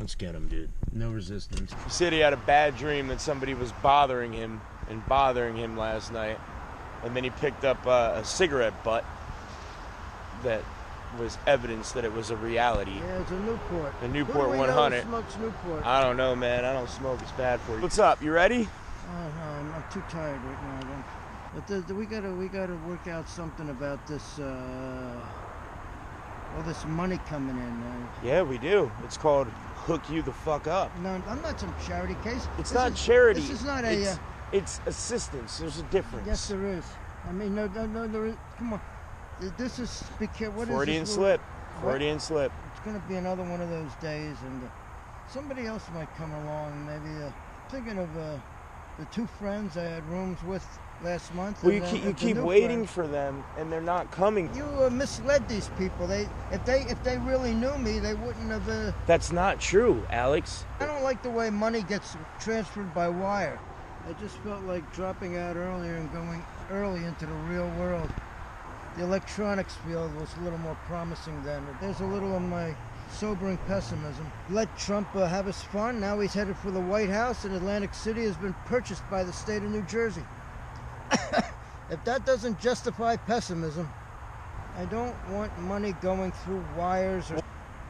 Let's get him, dude. No resistance. He said he had a bad dream that somebody was bothering him last night. And then he picked up a cigarette butt that was evidence that it was a reality. Yeah, it's a Newport. A Newport 100. Who smokes Newport? I don't know, man. I don't smoke. It's bad for you. What's up? You ready? Oh, no, I'm too tired right now. But we gotta work out something about this, all this money coming in. Yeah, we do. It's called Hook You the Fuck Up. No, I'm not some charity case. It's not charity. This is not a... It's assistance. There's a difference. Yes, there is. I mean, no, there is. Come on. This is... What Freudian is this? slip. Freudian slip. It's going to be another one of those days, and somebody else might come along. Maybe thinking of the two friends I had rooms with last month. Well, you keep waiting for them, and they're not coming. You misled these people. If they really knew me, they wouldn't have... That's not true, Alex. I don't like the way money gets transferred by wire. I just felt like dropping out earlier and going early into the real world. The electronics field was a little more promising then. There's a little of my sobering pessimism. Let Trump have his fun. Now he's headed for the White House, and Atlantic City has been purchased by the state of New Jersey. If that doesn't justify pessimism, I don't want money going through wires or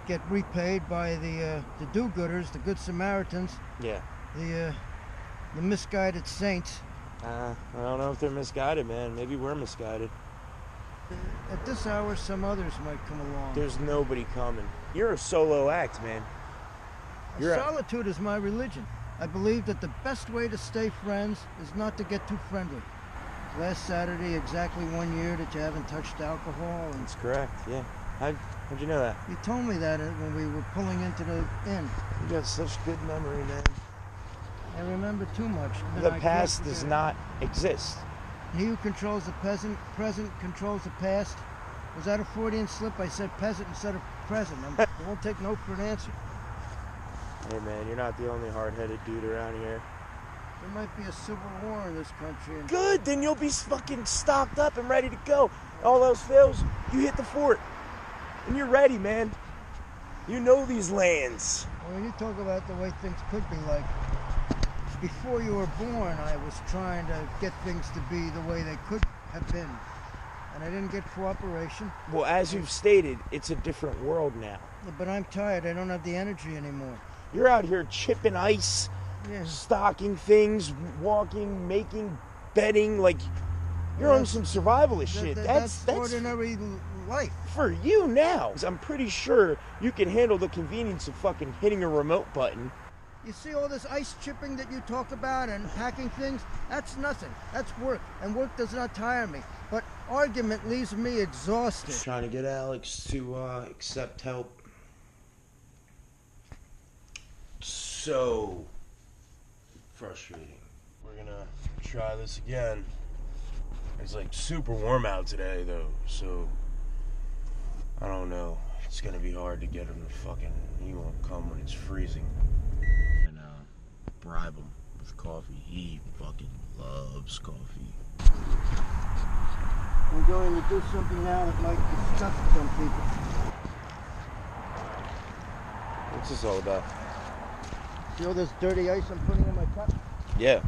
get repaid by the do-gooders, the Good Samaritans. Yeah. The misguided saints. I don't know if they're misguided, man. Maybe we're misguided. At this hour, some others might come along. There's nobody coming. You're a solo act, man. Solitude is my religion. I believe that the best way to stay friends is not to get too friendly. Last Saturday, exactly 1 year that you haven't touched alcohol. That's correct, yeah. How'd you know that? You told me that when we were pulling into the inn. You got such good memory, man. I remember too much. The past does not exist. He who controls the present controls the past. Was that a Freudian slip? I said peasant instead of present. I won't take no for an answer. Hey man, you're not the only hard-headed dude around here. There might be a civil war in this country. Good, then you'll be fucking stocked up and ready to go. All else fails, you hit the fort. And you're ready, man. You know these lands. When you talk about the way things could be like, before you were born, I was trying to get things to be the way they could have been. And I didn't get cooperation. Well, as you've stated, it's a different world now. Yeah, but I'm tired. I don't have the energy anymore. You're out here chipping ice, stocking things, walking, making, bedding. Like, you're on some survivalist shit. That's ordinary life. For you now. I'm pretty sure you can handle the convenience of fucking hitting a remote button. You see all this ice chipping that you talk about and packing things? That's nothing. That's work. And work does not tire me. But argument leaves me exhausted. Just trying to get Alex to accept help. So frustrating. We're gonna try this again. It's like super warm out today though, so I don't know. It's gonna be hard to get him to fucking, he won't come when it's freezing. And bribe him with coffee. He fucking loves coffee. I'm going to do something now that might disgust some people. What's this all about? See all this dirty ice I'm putting in my cup? Yeah.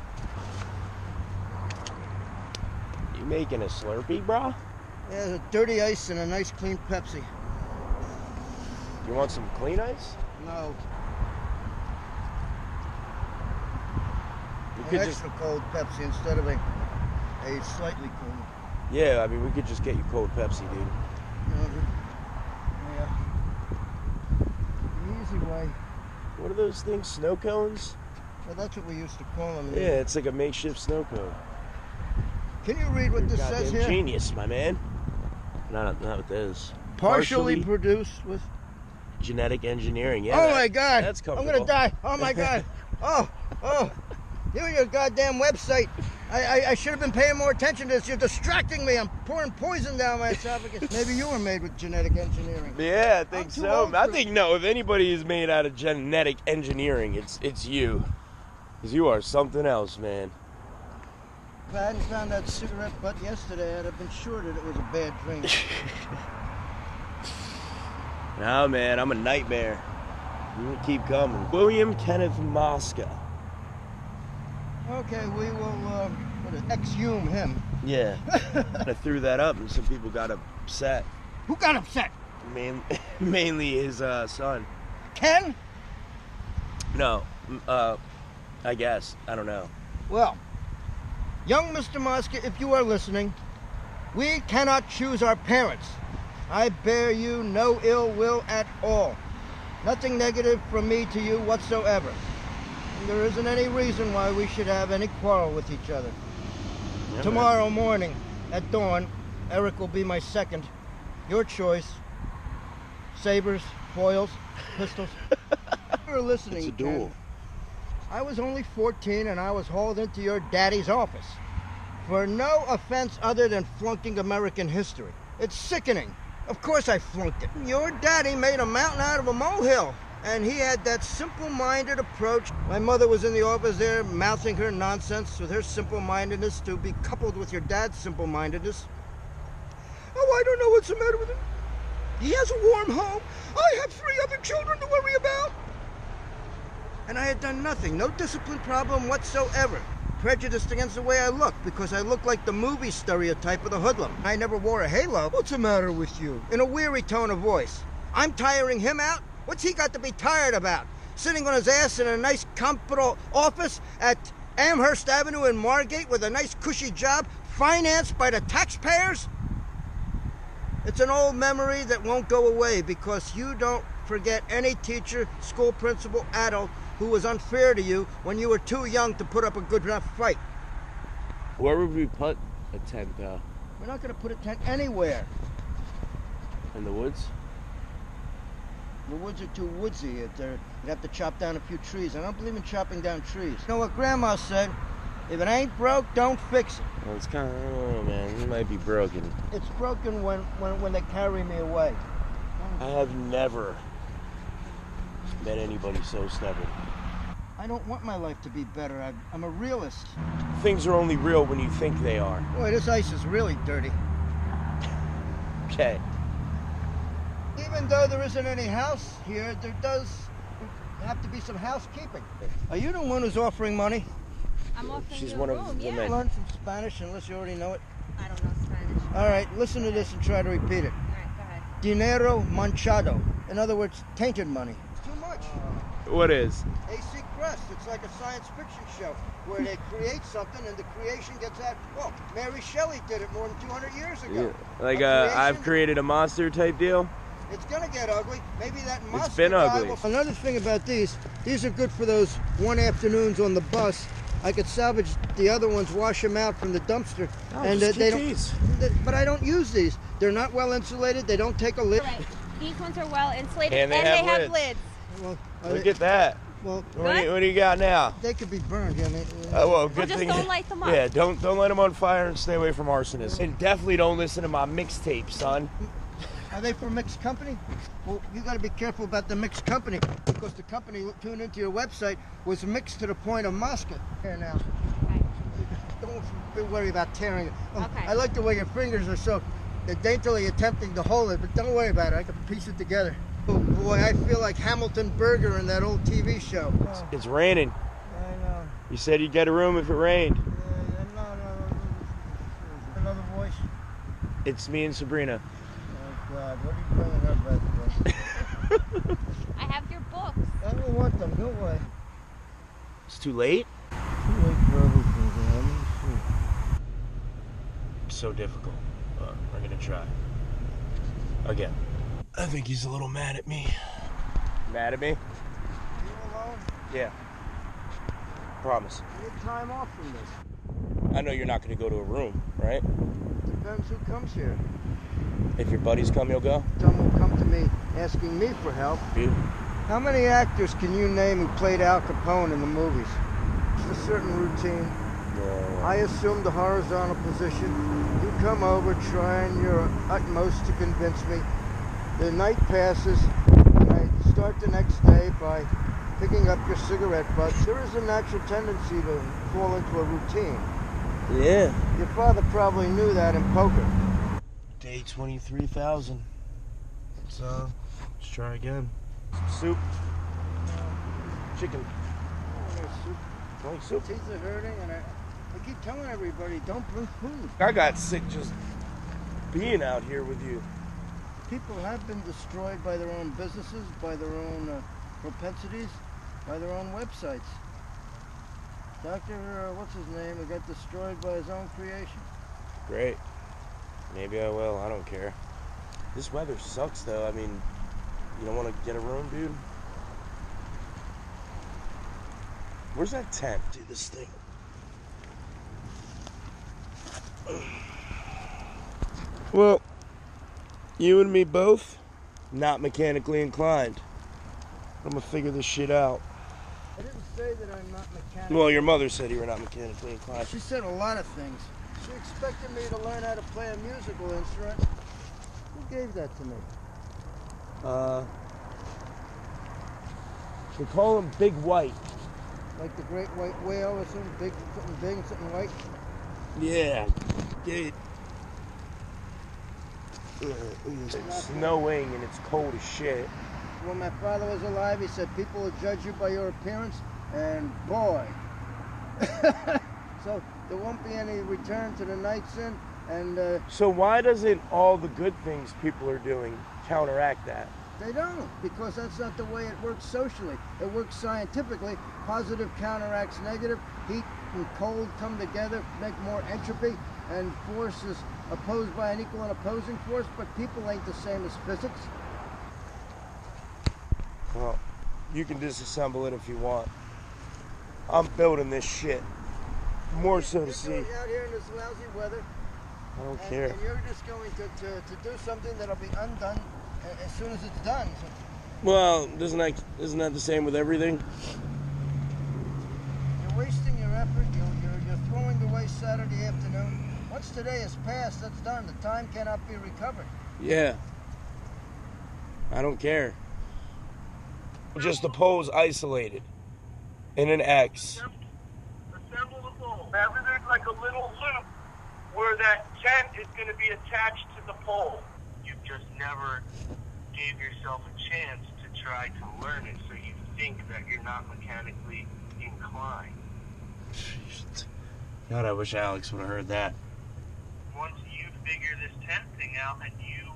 You making a Slurpee, brah? Yeah, there's dirty ice and a nice clean Pepsi. You want some clean ice? No. You An could extra cold Pepsi instead of a slightly cold. Yeah, I mean, we could just get you cold Pepsi, dude. Yeah. The easy way. What are those things? Snow cones? Well, that's what we used to call them. Yeah, it's like a makeshift snow cone. Can you read what this says here? Genius, my man. Not with this. Partially produced with genetic engineering. Yeah. Oh my God! That's comfortable. I'm gonna die. Oh my God! Oh. You and your goddamn website. I should have been paying more attention to this. You're distracting me. I'm pouring poison down my esophagus. Maybe you were made with genetic engineering. Yeah, I think so. I think no. If anybody is made out of genetic engineering, it's you. Because you are something else, man. If I hadn't found that cigarette butt yesterday, I'd have been sure that it was a bad dream. No, man, I'm a nightmare. Keep coming. William Kenneth Mosca. Okay, we will exhume him. Yeah. I threw that up and some people got upset. Who got upset? Mainly his son. Ken? No, I guess. I don't know. Well, young Mr. Mosca, if you are listening, we cannot choose our parents. I bear you no ill will at all. Nothing negative from me to you whatsoever. And there isn't any reason why we should have any quarrel with each other. Yeah, Tomorrow morning at dawn, Eric will be my second. Your choice. Sabers, foils, pistols. You were listening, It's a duel. Ken. I was only 14 and I was hauled into your daddy's office for no offense other than flunking American history. It's sickening. Of course I flunked it. Your daddy made a mountain out of a molehill, and he had that simple-minded approach. My mother was in the office there mouthing her nonsense with her simple-mindedness to be coupled with your dad's simple-mindedness. Oh, I don't know what's the matter with him. He has a warm home. I have 3 other children to worry about. And I had done nothing, no discipline problem whatsoever. Prejudiced against the way I look because I look like the movie stereotype of the hoodlum. I never wore a halo. What's the matter with you? In a weary tone of voice. I'm tiring him out? What's he got to be tired about? Sitting on his ass in a nice comfortable office at Amherst Avenue in Margate with a nice cushy job financed by the taxpayers? It's an old memory that won't go away because you don't forget any teacher, school principal, adult who was unfair to you when you were too young to put up a good enough fight. Where would we put a tent, though? We're not going to put a tent anywhere. In the woods? The woods are too woodsy. You'd have to chop down a few trees. I don't believe in chopping down trees. You know what Grandma said? If it ain't broke, don't fix it. Well, it's kind of, oh man, it might be broken. It's broken when they carry me away. I have never met anybody so stubborn. I don't want my life to be better. I'm a realist. Things are only real when you think they are. Boy, this ice is really dirty. Okay. Even though there isn't any house here, there does have to be some housekeeping. Are you the one who's offering money? I'm offering She's you one a of room, the yeah. men. Learn some Spanish unless you already know it. I don't know Spanish. All right, listen to this and try to repeat it. All right, go ahead. Dinero manchado. In other words, tainted money. It's too much. What is? AC Crust. It's like a science fiction show where they create something and the creation gets out. Well, Mary Shelley did it more than 200 years ago. Yeah. Like A I've created a monster type deal? It's gonna get ugly. Maybe that monster It's been guy ugly. will... Another thing about these are good for those one afternoons on the bus. I could salvage the other ones, wash them out from the dumpster, and just they keep don't. these. But I don't use these. They're not well insulated. They don't take a lid. Right. These ones are well insulated And they have lids. Well, Look at that. Well, What do you got now? they could be burned. Yeah, Oh, well, Well, good just thing. don't light them up. Yeah, don't light them on fire and stay away from arsonists. And definitely don't listen to my mixtape, son. Are they for mixed company? Well, you got to be careful about the mixed company because the company tuned into your website was mixed to the point of Mosca. Here now. Okay. Don't worry about tearing it. Okay. I like the way your fingers are so they're daintily attempting to hold it, but don't worry about it. I can piece it together. Oh boy, I feel like Hamilton Berger in that old TV show. It's raining. I know. You said you'd get a room if it rained. No. Another voice. It's me and Sabrina. Oh God, what are you bringing up about this? I have your books. I don't want them. Go away. It's too late? Too late for everything. Let me see. So difficult, but we're gonna try. Again. I think he's a little mad at me. Mad at me? You alone? Yeah. Promise. You need time off from this. I know you're not going to go to a room, right? Depends who comes here. If your buddies come, you'll go? Some will come to me asking me for help. You? How many actors can you name who played Al Capone in the movies? It's a certain routine. I assume the horizontal position. You come over trying your utmost to convince me. The night passes, and I start the next day by picking up your cigarette butts. There is a natural tendency to fall into a routine. Yeah. Your father probably knew that in poker. Day 23,000. So, let's try again. Soup. chicken. Oh, there's soup. Like soup. Teeth are hurting, and I keep telling everybody, don't bring food. I got sick just being out here with you. People have been destroyed by their own businesses, by their own propensities, by their own websites. Dr. What's his name? He got destroyed by his own creation. Great. Maybe I will. I don't care. This weather sucks, though. I mean, you don't want to get a room, dude? Where's that tent? Do this thing. Well, you and me both, not mechanically inclined. I'm gonna figure this shit out. I didn't say that I'm not mechanical. Well, your mother said you were not mechanically inclined. She said a lot of things. She expected me to learn how to play a musical instrument. Who gave that to me? We call him Big White. Like the great white whale or something big and something white? Yeah. It's snowing and it's cold as shit. When my father was alive, he said people will judge you by your appearance, and boy. So there won't be any return to the night sin, and So why doesn't all the good things people are doing counteract that? they don't, because that's not the way it works socially. It works scientifically. Positive counteracts negative. Heat and cold come together, make more entropy, and force is opposed by an equal and opposing force, but people ain't the same as physics. Well, you can disassemble it if you want. I'm building this shit. More so to You're see. going out here in this lousy weather, I don't care. and you're just going to do something that'll be undone as soon as it's done. So Well, isn't that the same with everything? you're wasting your effort. You're throwing away Saturday afternoon. Once today is past, that's done. The time cannot be recovered. Yeah. I don't care. Just the pole's isolated in an X. Assemble the pole. Have there's like a little loop where that tent is going to be attached to the pole. You just never gave yourself a chance to try to learn it, so you think that you're not mechanically inclined. God, I wish Alex would have heard that. Once you figure this tent thing out and you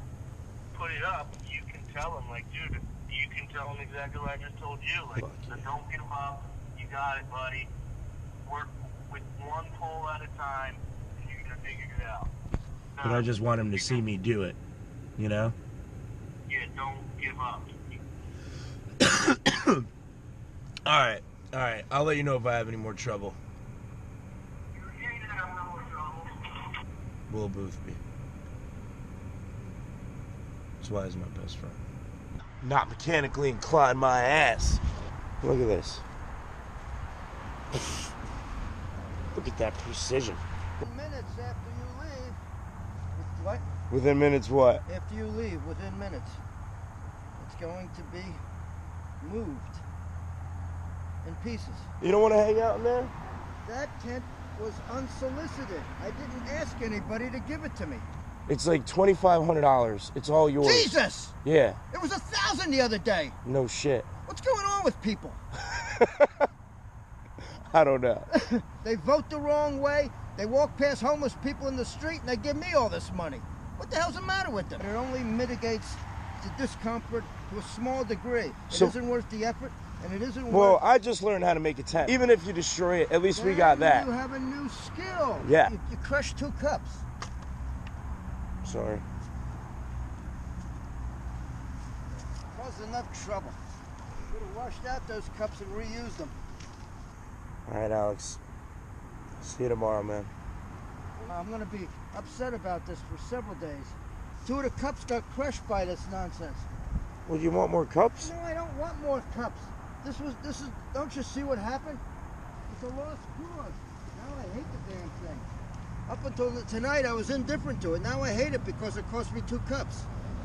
put it up, you can tell him, like, dude, you can tell him exactly what I just told you. Like, so don't give up. You got it, buddy. Work with one pole at a time, and you're going to figure it out. But I just want him to see me do it, you know? Yeah, don't give up. All right. I'll let you know if I have any more trouble. You're going to have no more trouble. Will Boothby. That's why he's my best friend. Not mechanically inclined my ass. Look at this. Look at that precision. Minutes after you leave. What? Within minutes what? After you leave, within minutes, it's going to be moved in pieces. You don't want to hang out in there? That tent was unsolicited. I didn't ask anybody to give it to me. It's like $2,500. It's all yours. Jesus! Yeah. It was $1,000 the other day. No shit. What's going on with people? I don't know. They vote the wrong way. They walk past homeless people in the street and they give me all this money. What the hell's the matter with them? It only mitigates the discomfort to a small degree. It So- isn't worth the effort, and it isn't Well, worth... I just learned how to make a tent. Even if you destroy it, at least we got Then that. You have a new skill. Yeah. You crushed 2 cups. Sorry. Caused enough trouble. Should have washed out those cups and reused them. All right, Alex. See you tomorrow, man. I'm going to be upset about this for several days. 2 of the cups got crushed by this nonsense. Well, you want more cups? No, I don't want more cups. This is, don't you see what happened? It's a lost cause. Now I hate the damn thing. Up until tonight, I was indifferent to it. Now I hate it because it cost me 2 cups.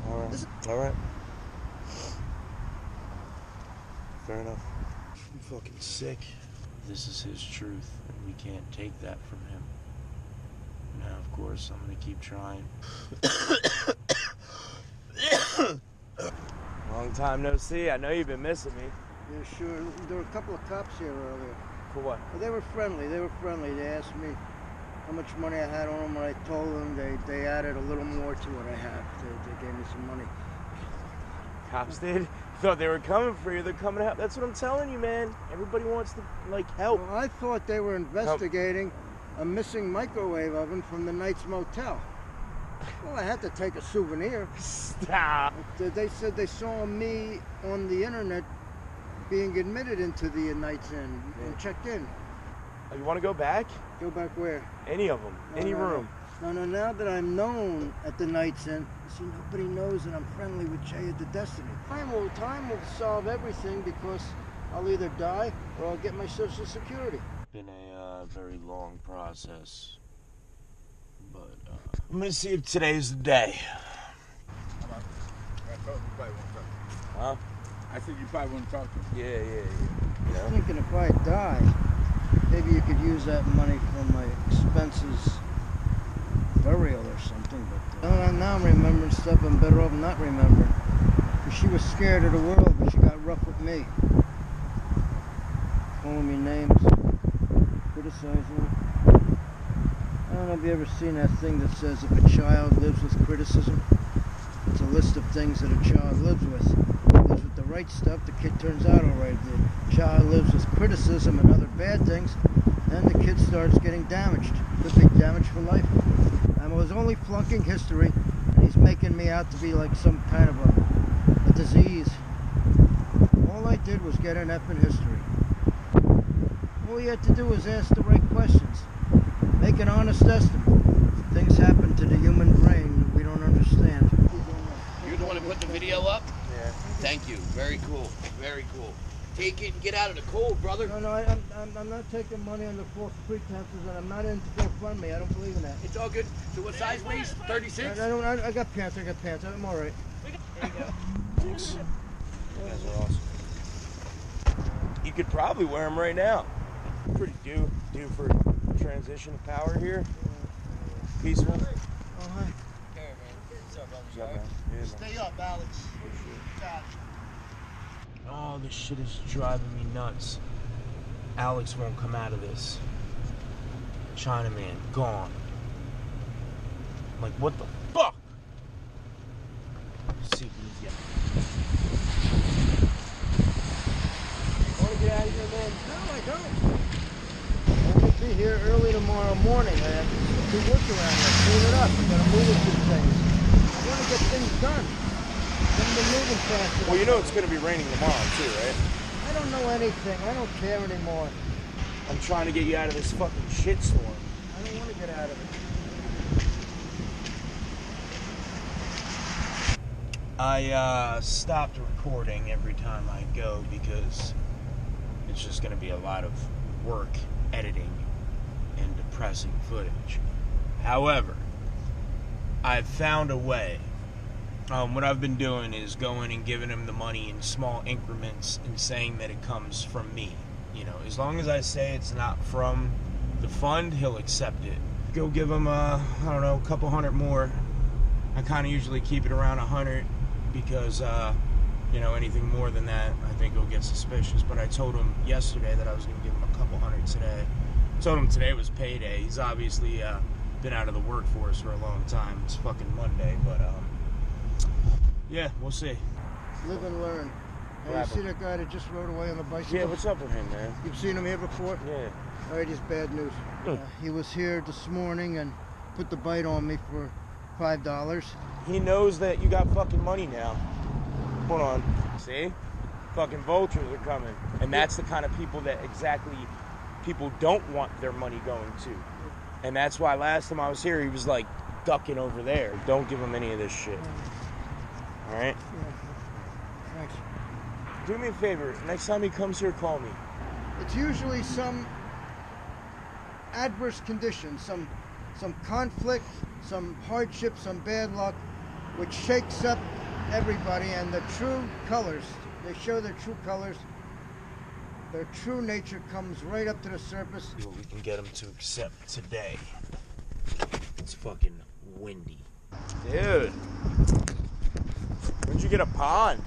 All right. This- All right. Fair enough. I'm fucking sick. This is his truth, and we can't take that from him. Now, of course, I'm gonna keep trying. Long time no see. I know you've been missing me. Yeah, sure. There were a couple of cops here earlier. For what? Well, they were friendly. They asked me how much money I had on them, and I told them they added a little more to what I had. They gave me some money. Cops did? Thought they were coming for you. They're coming out. That's what I'm telling you, man. Everybody wants to, like, help. Well, I thought they were investigating a missing microwave oven from the Knights Motel. Well, I had to take a souvenir. Stop. They said they saw me on the internet being admitted into the Knights Inn and checked in. Oh, you want to go back? Go back where? Any of them. Any room. No, now that I'm known at the Knights Inn, see, nobody knows that I'm friendly with Jay at the Destiny. Time will solve everything, because I'll either die or I'll get my Social Security. Been a very long process, but I'm gonna see if today's the day. Huh? I said you probably want to talk to him. Yeah. I was thinking if I die, maybe you could use that money for my expenses, burial or something. But now I'm remembering stuff I'm better off not remembering. She was scared of the world, but she got rough with me. Calling me names, criticizing me. I don't know if you ever seen that thing that says if a child lives with criticism, it's a list of things that a child lives with. If he lives with the right stuff, the kid turns out all right. The child lives with criticism and other bad things, then the kid starts getting damaged. Could be damaged for life. I was only flunking history, and he's making me out to be like some kind of a disease. All I did was get an F in history. All you had to do was ask the right questions. Make an honest estimate. Things happen to the human brain that we don't understand. You're the one who put the video up? Yeah. Thank you. Very cool. Very cool. Take it and get out of the cold, brother. No, I'm not taking money under false pretenses, and I'm not into GoFundMe. I don't believe in that. It's all good. So what size waist? 36? I got pants. I'm all right. There you go. Thanks. You guys are awesome. You could probably wear them right now. Pretty due for transition of power here. Peaceful. Oh, hi. What's up, brother? Yeah, man. Yeah, man. Stay up, Alex. Oh, this shit is driving me nuts. Alex won't come out of this. Chinaman, gone. I'm like, what the fuck? See if he's yet. Want to get out of here, man? No, I don't. I'm going to be here early tomorrow morning. I have to do work around here, clean it up. I got to move a few things. I want to get things done. I've been moving fast. Well, you know it's going to be raining tomorrow, too, right? I don't know anything. I don't care anymore. I'm trying to get you out of this fucking shitstorm. I don't want to get out of it. I stopped recording every time I go because it's just going to be a lot of work editing and depressing footage. However, I've found a way. What I've been doing is going and giving him the money in small increments and saying that it comes from me. You know, as long as I say it's not from the fund, he'll accept it. Go give him, I don't know, a couple hundred more. I kind of usually keep it around 100 because, you know, anything more than that, I think he'll get suspicious. But I told him yesterday that I was going to give him a couple hundred today. I told him today was payday. He's obviously been out of the workforce for a long time. It's fucking Monday, but yeah, we'll see. Live and learn. Hey, you see that guy that just rode away on the bicycle? Yeah, what's up with him, man? You've seen him here before? Yeah. All right, he's bad news. He was here this morning and put the bite on me for $5. He knows that you got fucking money now. Hold on. See? Fucking vultures are coming. And that's the kind of people that exactly people don't want their money going to. And that's why last time I was here, he was like ducking over there. Don't give him any of this shit. All right? Yeah. Thanks. Do me a favor. Next time he comes here, call me. It's usually some adverse condition, some conflict, some hardship, some bad luck, which shakes up everybody, and the true colors, they show their true colors. Their true nature comes right up to the surface. See what we can get him to accept today. It's fucking windy. Dude. When'd you get a pond?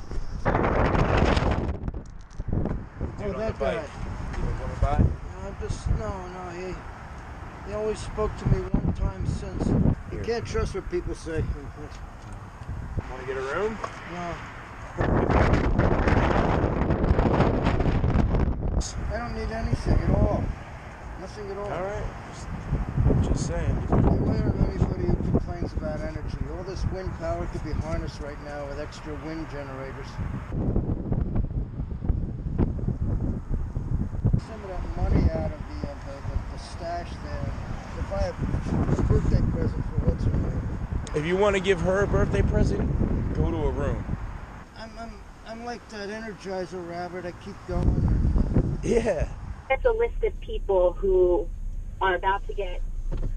dude on the that bike. guy. You been coming by? No, he always spoke to me one time since. You can't trust what people say. Want to get a room? No. I don't need anything at all. Nothing at all. All right. Just saying. Beware of anybody who complains about energy. All this wind power could be harnessed right now with extra wind generators. Some of that money out of the stash there. If I have a birthday present for what's her name. If you want to give her a birthday present, go to a room. I'm like that Energizer rabbit. I keep going. Yeah. It's a list of people who are about to get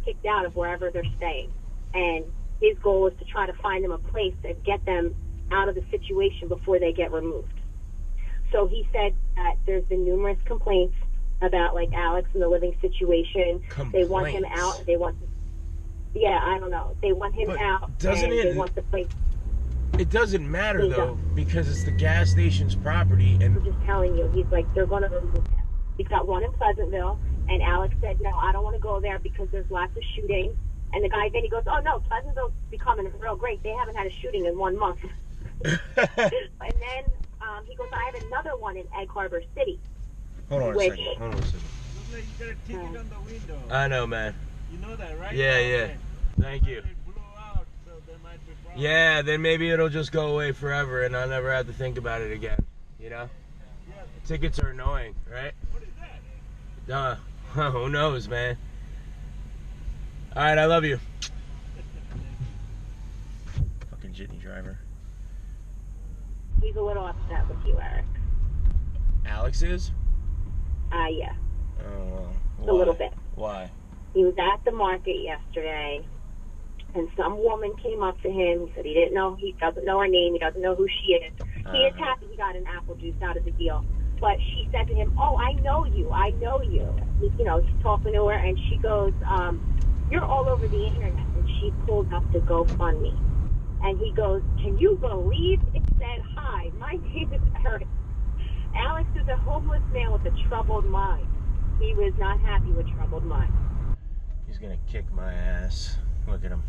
kicked out of wherever they're staying. And his goal is to try to find them a place and get them out of the situation before they get removed. So he said that there's been numerous complaints about, like, Alex and the living situation. They want him out. They want, I don't know. They want him out. Doesn't and it? They want the place. It doesn't matter though, because it's the gas station's property, and I'm just telling you, he's like, they're going to remove him. He's got one in Pleasantville, and Alex said, no, I don't want to go there because there's lots of shooting. And the guy then he goes, oh no, Pleasantville's becoming real great. They haven't had a shooting in 1 month. And then he goes, I have another one in Egg Harbor City. Hold on a second. Looks like you got a ticket on the window. I know, man. You know that, right? Yeah. Thank you. It blew out, so there might be problems. Yeah, then maybe it'll just go away forever, and I'll never have to think about it again. You know? Yeah. Tickets are annoying, right? What is that? Who knows, man? All right, I love you. Fucking jitney driver. He's a little upset with you, Eric. Alex is? Yeah. Oh, well. A little bit. Why? He was at the market yesterday, and some woman came up to him. He said he doesn't know her name, he doesn't know who she is. He is happy he got an apple juice out of the deal. But she said to him, oh, I know you. He's talking to her, and she goes, you're all over the internet. And she pulled up the GoFundMe. And he goes, can you believe it said, hi, my name is Eric. Alex is a homeless man with a troubled mind. He was not happy with troubled mind. He's gonna kick my ass. Look at him.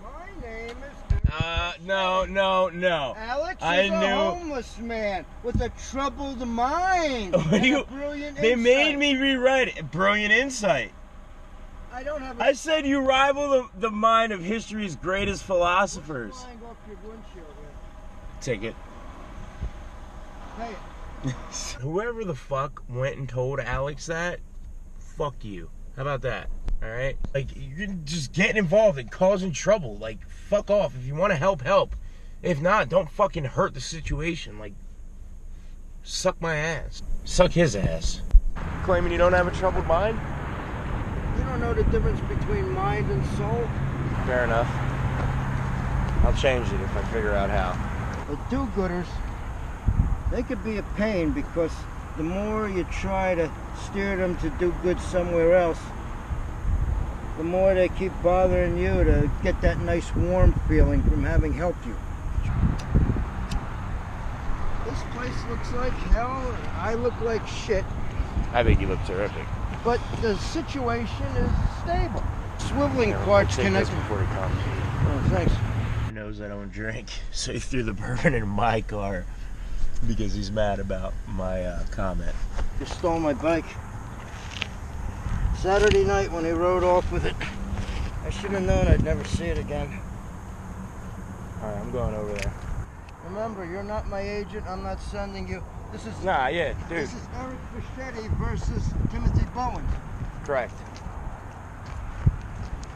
My name is No. Alex is I a knew. homeless man with a troubled mind. What and do you? a brilliant They insight. made me rewrite it. Brilliant insight. I don't have a I said you rival the mind of history's greatest philosophers. flying off your windshield here. Take it. Hey, Whoever the fuck went and told Alex that, fuck you. How about that? All right? Like, you're just getting involved and causing trouble. Like, fuck off. If you want to help, help. If not, don't fucking hurt the situation. Like, suck my ass. Suck his ass. Claiming you don't have a troubled mind? you don't know the difference between mind and soul? Fair enough. I'll change it if I figure out how. The do-gooders, they could be a pain because the more you try to steer them to do good somewhere else, the more they keep bothering you to get that nice warm feeling from having helped you. This place looks like hell, and I look like shit, I think you look terrific. but the situation is stable. Swiveling parts connected. before he comes. Oh, thanks. He knows I don't drink, so he threw the bourbon in my car because he's mad about my comment. You stole my bike. Saturday night when he rode off with it. I should have known I'd never see it again. All right, I'm going over there. Remember, you're not my agent. I'm not sending you. This is Nah, yeah, dude. This is Eric Fischetti versus Timothy Bowen. Correct.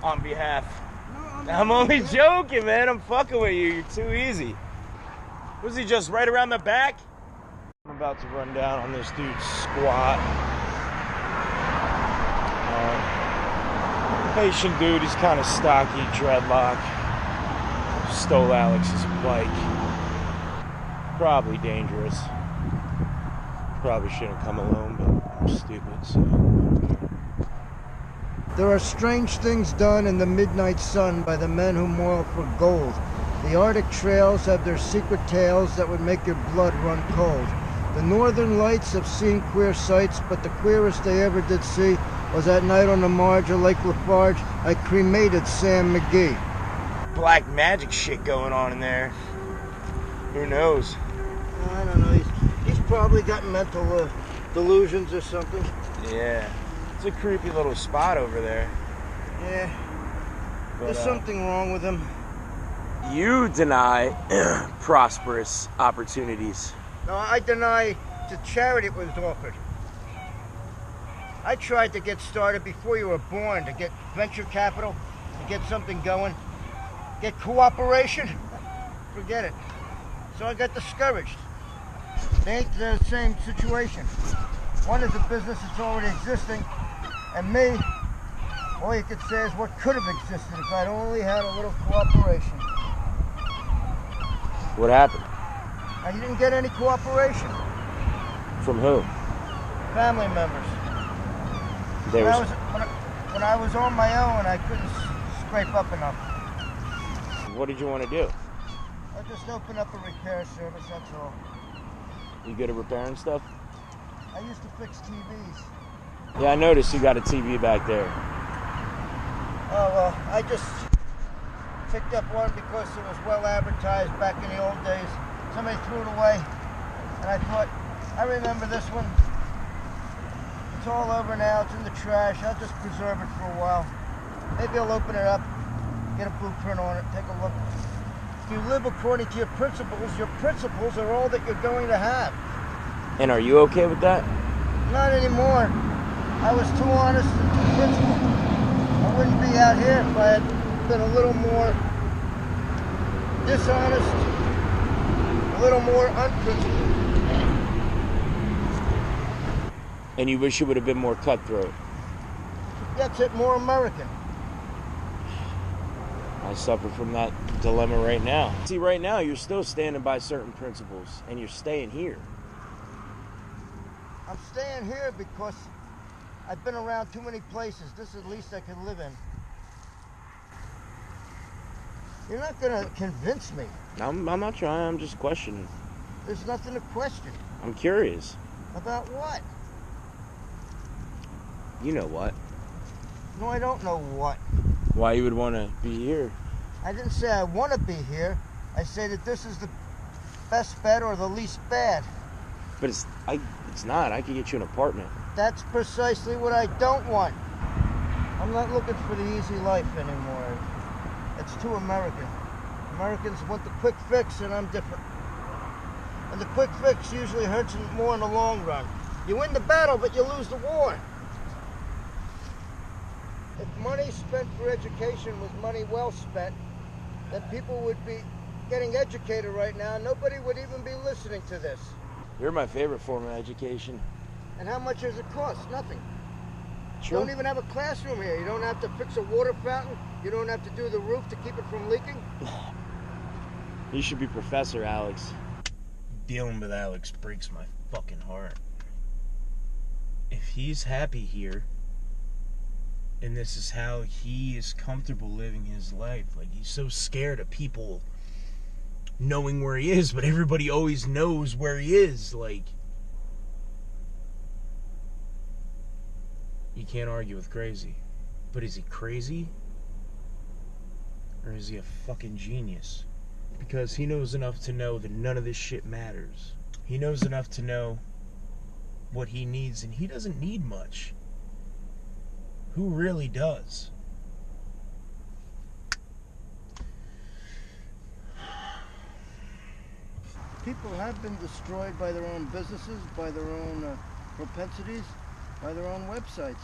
On behalf. No, I'm only joking, man. I'm fucking with you. You're too easy. Was he just right around the back? I'm about to run down on this dude's squat. Patient dude. He's kind of stocky, dreadlock. Stole Alex's bike. Probably dangerous. Probably shouldn't come alone, but I'm stupid, so I don't care. There are strange things done in the midnight sun by the men who moil for gold. The Arctic trails have their secret tales that would make your blood run cold. The Northern Lights have seen queer sights, but the queerest they ever did see was that night on the marge of Lake Lafarge. I cremated Sam McGee. Black magic shit going on in there. Who knows? I don't know. He's probably got mental delusions or something. Yeah. It's a creepy little spot over there. Yeah. But, There's something wrong with him. You deny prosperous opportunities. No, I deny the charity was offered. I tried to get started before you were born, to get venture capital, to get something going, get cooperation. Forget it. So I got discouraged. They ain't the same situation. One is a business that's already existing, and me, all you could say is what could have existed if I'd only had a little cooperation. What happened? I didn't get any cooperation. From who? Family members. When I was on my own, I couldn't scrape up enough. What did you want to do? I just opened up a repair service, that's all. You good at repairing stuff? I used to fix TVs. Yeah, I noticed you got a TV back there. Oh, well, I just picked up one because it was well advertised back in the old days. Somebody threw it away, and I thought, I remember this one. It's all over now, it's in the trash. I'll just preserve it for a while. Maybe I'll open it up, get a blueprint on it, take a look. If you live according to your principles are all that you're going to have. And are you okay with that? Not anymore. I was too honest and too principled. I wouldn't be out here if I had been a little more dishonest, a little more unprincipled. And you wish you would have been more cutthroat? That's it, more American. I suffer from that dilemma right now. See, right now, you're still standing by certain principles, and you're staying here. I'm staying here because I've been around too many places. This is the least I can live in. You're not going to convince me. I'm not trying, I'm just questioning. There's nothing to question. I'm curious. About what? You know what? No, I don't know what. Why you would want to be here. I didn't say I want to be here. I say that this is the best bet or the least bad. But it's not. I could get you an apartment. That's precisely what I don't want. I'm not looking for the easy life anymore. It's too American. Americans want the quick fix, and I'm different. And the quick fix usually hurts more in the long run. You win the battle, but you lose the war. If money spent for education was money well spent, then people would be getting educated right now. Nobody would even be listening to this. You're my favorite form of education. And how much does it cost? Nothing. True. You don't even have a classroom here. You don't have to fix a water fountain. You don't have to do the roof to keep it from leaking. You should be Professor Alex. Dealing with Alex breaks my fucking heart. If he's happy here, and this is how he is comfortable living his life, like he's so scared of people knowing where he is, but everybody always knows where he is, like, you can't argue with crazy. But is he crazy? Or is he a fucking genius? Because he knows enough to know that none of this shit matters. He knows enough to know what he needs, and he doesn't need much. Who really does? People have been destroyed by their own businesses, by their own propensities, by their own websites.